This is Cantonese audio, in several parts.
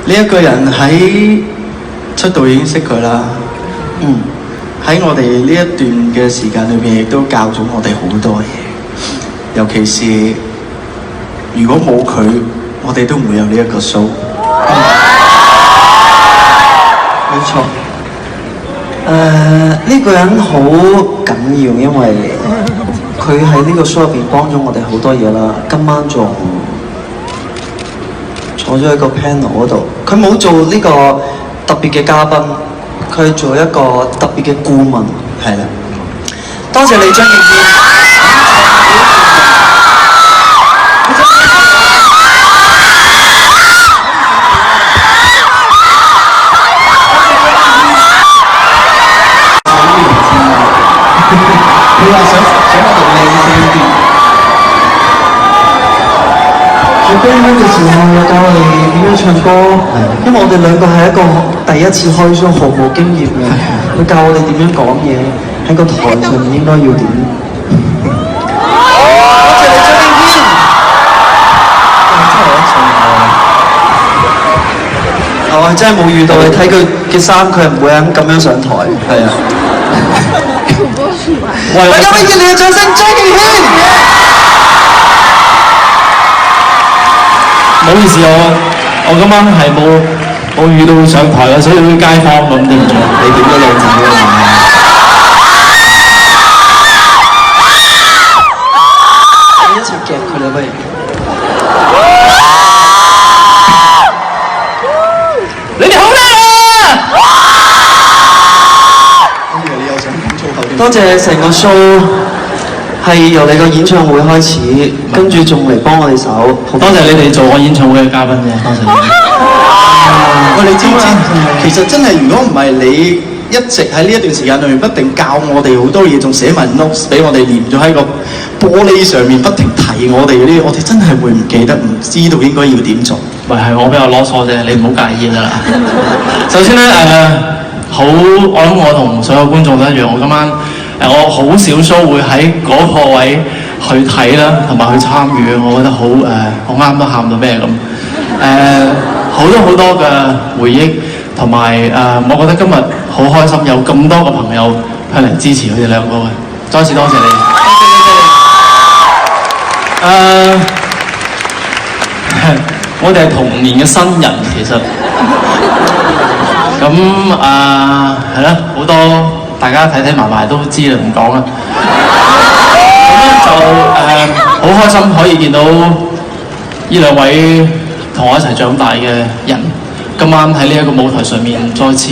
呢一個人喺出道已經識佢啦。喺我哋呢一段嘅時間裏邊，亦都教咗我哋好多嘢。尤其是如果冇佢，我哋都唔會有呢一個 show。冇錯。呢個人好緊要，因為佢喺呢個 show 入邊幫咗我哋好多嘢啦。今晚仲坐咗喺個 panel 嗰度，佢冇做呢個特別嘅嘉賓，佢做一個特別嘅顧問。係啦，多謝你張敬軒。佢話想我哋靚聲啲。喺冰冰嘅時候，又教我哋點樣唱歌，因為我哋兩個係一個第一次開 show，毫無經驗嘅，佢教我哋點樣講嘢，喺個台上面應該要點。多謝你張敬軒，我真係冇遇到你，睇佢嘅衫，佢係唔會咁樣上台。係啊。大家俾熱烈嘅掌聲，張敬軒。唔好意思，我今晚係冇遇到上台嘅，所以啲街坊咁對唔住，你點都靚仔㗎嘛。你一齊夾佢啦，不如。你哋好叻啊！我以為你又想講粗口添。多謝成個 show 係由你個演唱會開始，跟住仲嚟幫我哋手。多謝你哋做我演唱會嘅嘉賓啫，多謝你。喂，你知唔知？其實真係如果唔係你一直喺呢一段時間裏面不停教我哋好多嘢，仲寫埋 notes 俾我哋黏咗喺個玻璃上面，不停提我哋嗰啲，我哋真係會唔記得，唔知道應該要點做。喂，係我比較囉嗦啫，你唔好介意㗎啦。首先咧我諗我同所有觀眾都一樣，我今晚我好少 show 會喺嗰個位去睇啦，同埋去參與，我覺得好啱都喊到咩咁。好多嘅回憶，同埋我覺得今日好開心，有咁多個朋友向嚟支持佢哋兩個嘅，再次多謝你。我哋係同年嘅新人，其實咁係啦，好多大家睇埋埋都知啦，唔講啦。咁咧就好開心可以見到呢兩位同我一齊長大嘅人，今晚喺呢一個舞台上面再次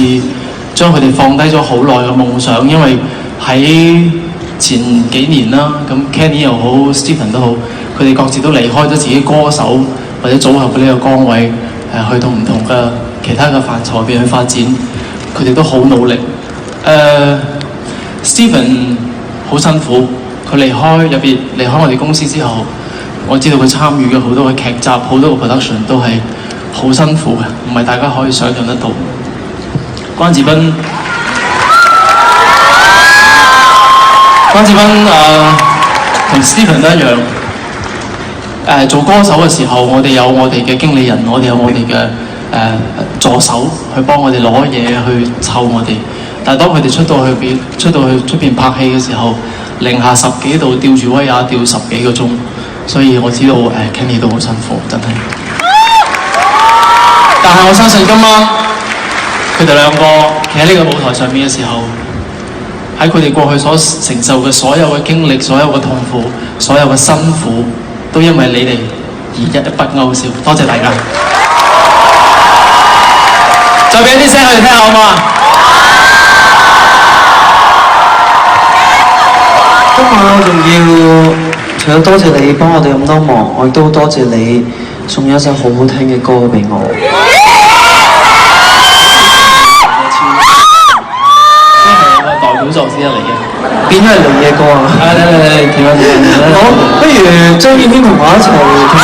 將佢哋放低咗好耐嘅夢想，因為喺前幾年啦，咁 Kenny 又好 Stephen 都好，佢哋各自都離開咗自己歌手或者組合嘅呢個崗位，去到唔同嘅其他嘅範疇入邊去發展，佢哋都好努力。Stephen 好辛苦，佢離開我哋公司之後，我知道佢參與嘅好多嘅劇集、好多嘅 production 都係好辛苦嘅，唔係大家可以想象得到。關智斌同 Stephen 都一樣。做歌手嘅時候，我哋有我哋嘅經理人，我哋有我哋嘅助手去幫我哋攞嘢去湊我哋。但係當佢哋出到去出邊拍戲嘅時候，零下10幾度吊住威亞吊10幾個鐘，所以我知道Kenny 都好辛苦，真係。但係我相信今晚佢哋兩個企喺呢個舞台上面嘅時候，喺佢哋過去所承受嘅所有嘅經歷、所有嘅痛苦、所有嘅辛苦，都因為你哋而一筆勾銷。多謝大家，再俾啲聲佢哋聽下好唔好啊？今晚我仲要除咗多謝你幫我哋咁多忙，我亦都多謝你送咗一首好好聽嘅歌俾我。呢係我嘅代表作之一嚟嘅，變咗係你嘅歌啊！嚟，調一調。好，不如張敬軒同我一齊同個角色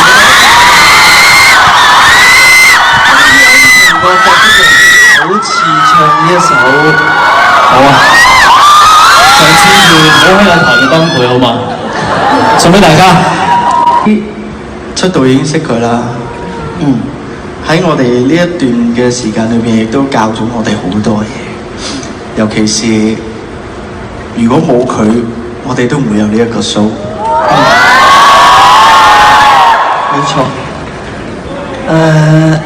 好似唱呢一首。好啊！上次唔好喺個台嘅崩潰好嘛？送俾大家。出道已經識佢啦。喺我哋呢一段嘅時間裏邊，亦都教咗我哋好多嘢。尤其是如果冇佢，我哋都唔會有呢一個 show。冇錯。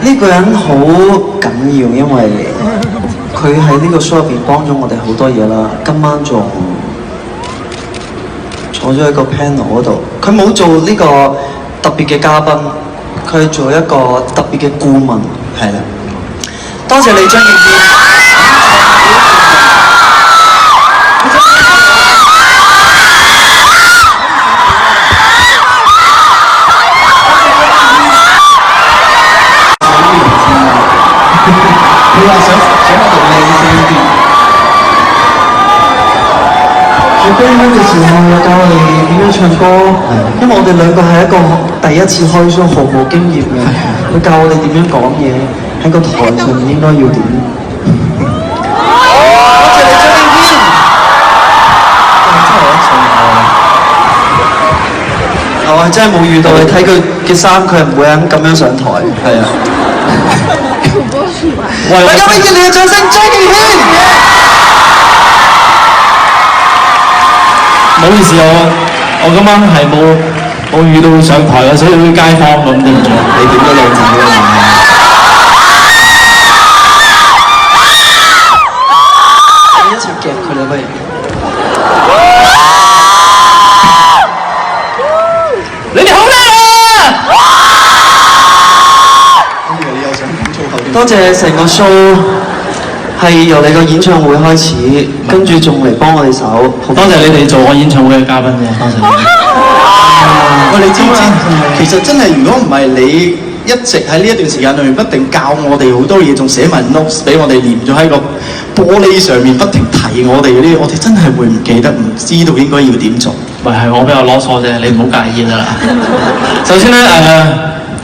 呢個人好緊要，因為佢喺呢個 show 入邊幫咗我哋好多嘢啦。今晚仲坐咗喺個 panel 嗰度，佢冇做呢個特別嘅嘉賓，佢係做一個特別嘅顧問。係啦，多謝你張敬軒。佢話想我哋靚聲啲。喺冰冰嘅時候有教我哋點樣唱歌，因為我哋兩個係一個第一次開 show，毫無經驗嘅，佢教我哋點樣講嘢，喺個台上面應該要點。多謝你張敬軒，我係真係冇遇到，你睇佢嘅衫，佢係唔會咁樣上台。係啊。大家俾熱烈嘅掌聲，張敬軒！唔好意思，我今晚係冇遇到上台嘅，所以啲街坊咁對唔住。你點都靚仔啊！你一齊夾佢啦，不如。你哋好叻啊！跟住你又想講粗口啲。多謝成個 show 係由你個演唱會開始，跟住仲嚟幫我哋手。多謝你哋做我演唱會嘅嘉賓嘅，多謝你。喂，你知唔知？其實真係，如果唔係你一直喺呢一段時間裏面不定教我哋好多嘢，仲寫埋 notes 俾我哋黏咗喺個玻璃上面，不停提我哋嗰啲，我哋真係會唔記得，唔知道應該要點做。咪係我比較囉嗦啫，你唔好介意啦。首先咧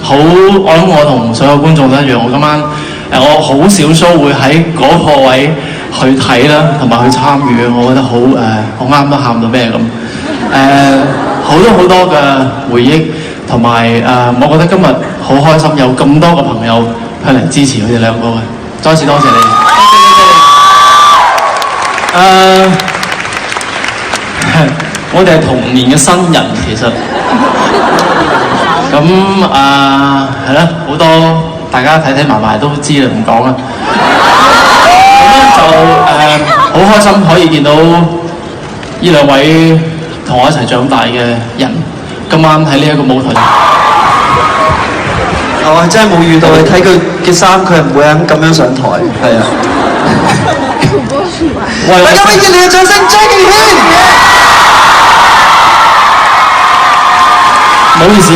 我諗我同所有觀眾都一樣，我今晚我好少 show 會喺嗰個位去睇啦，同埋去參與，我覺得好啱都喊到咩咁。好多嘅回憶，同埋我覺得今日好開心，有咁多個朋友去嚟支持佢哋兩個嘅，再次多謝你。我哋係同年嘅新人，其實咁係啦，好多大家睇埋都知啦，唔講啦。咁咧就好開心可以見到呢兩位同我一齊長大嘅人，今晚喺呢一個舞台。我係真係冇遇到，你睇佢嘅衫，佢係唔會咁樣上台。係啊。大家俾熱烈嘅掌聲，張敬軒！唔好意思，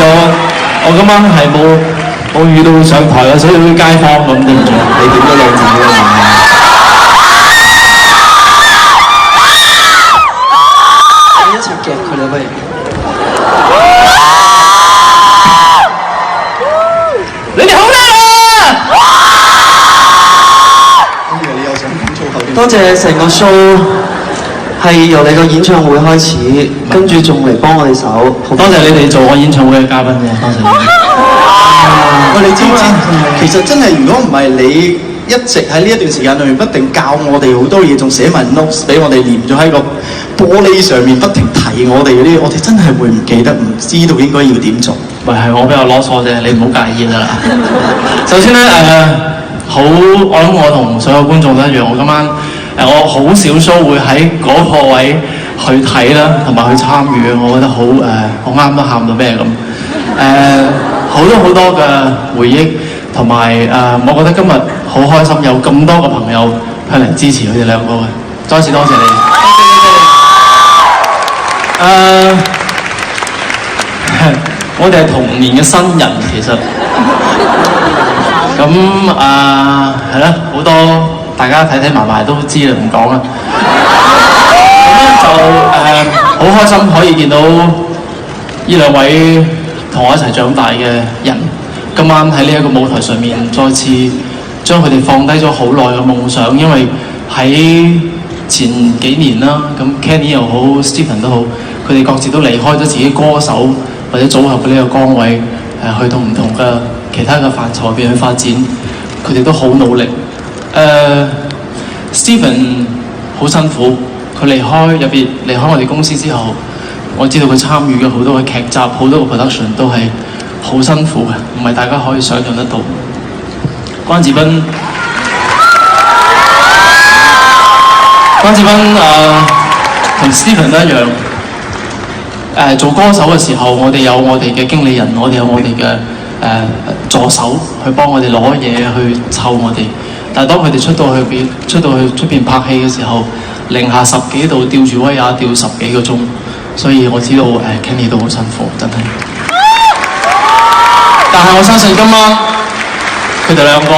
我今晚係冇遇到上台嘅，所以啲街坊咁對唔住。你點都靚仔啊！你一齊夾佢啦，不如。你哋好叻啊！跟住你又想講粗口啲。多謝成個 show 係由你個演唱會開始，跟住仲嚟幫我哋手。多謝你哋做我演唱會嘅嘉賓嘅，多謝你。喂，你知唔知？其實真係，如果唔係你一直喺呢一段時間裏面不定教我哋好多嘢，仲寫埋 notes 俾我哋黏咗喺個玻璃上面，不停提我哋嗰啲，我哋真係會唔記得，唔知道應該要點做。咪係我比較囉嗦啫，你唔好介意啦。首先咧我諗我同所有觀眾都一樣，我今晚我好少 show 會喺嗰個位去睇啦，同埋去參與，我覺得好啱都喊到咩咁。好多嘅回憶，同埋我覺得今日好開心，有咁多個朋友去嚟支持佢哋兩個嘅，再次多謝你。我哋係同年嘅新人，其實咁係啦，好多大家睇埋都知啦，唔講啦。咁咧就好開心可以見到呢兩位同我一齊長大嘅人，今晚喺呢一個舞台上面再次將佢哋放低咗好耐嘅夢想，因為喺前幾年啦，咁 Kenny 又好 ，Stephen 都好，佢哋各自都離開咗自己歌手或者組合嘅呢個崗位，去到唔同嘅其他嘅範疇入邊去發展，佢哋都好努力。Stephen 好辛苦，佢離開我哋公司之後，我知道佢參與嘅好多嘅劇集，好多嘅 production 都係好辛苦嘅，唔係大家可以想象得到。關智斌同 Stephen 一樣，做歌手嘅時候，我哋有我哋嘅經理人，我哋有我哋嘅助手去幫我哋攞嘢去湊我哋。但係當佢哋出到去出邊拍戲嘅時候，零下10幾度吊住威亞吊10幾個鐘，所以我知道Kenny 都好辛苦，真係。但係我相信今晚佢哋兩個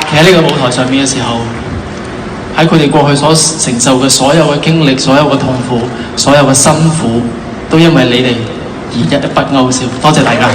企喺呢個舞台上面嘅時候，喺佢哋過去所承受嘅所有嘅經歷、所有嘅痛苦、所有嘅辛苦，都因為你哋而一筆勾銷。多謝大家。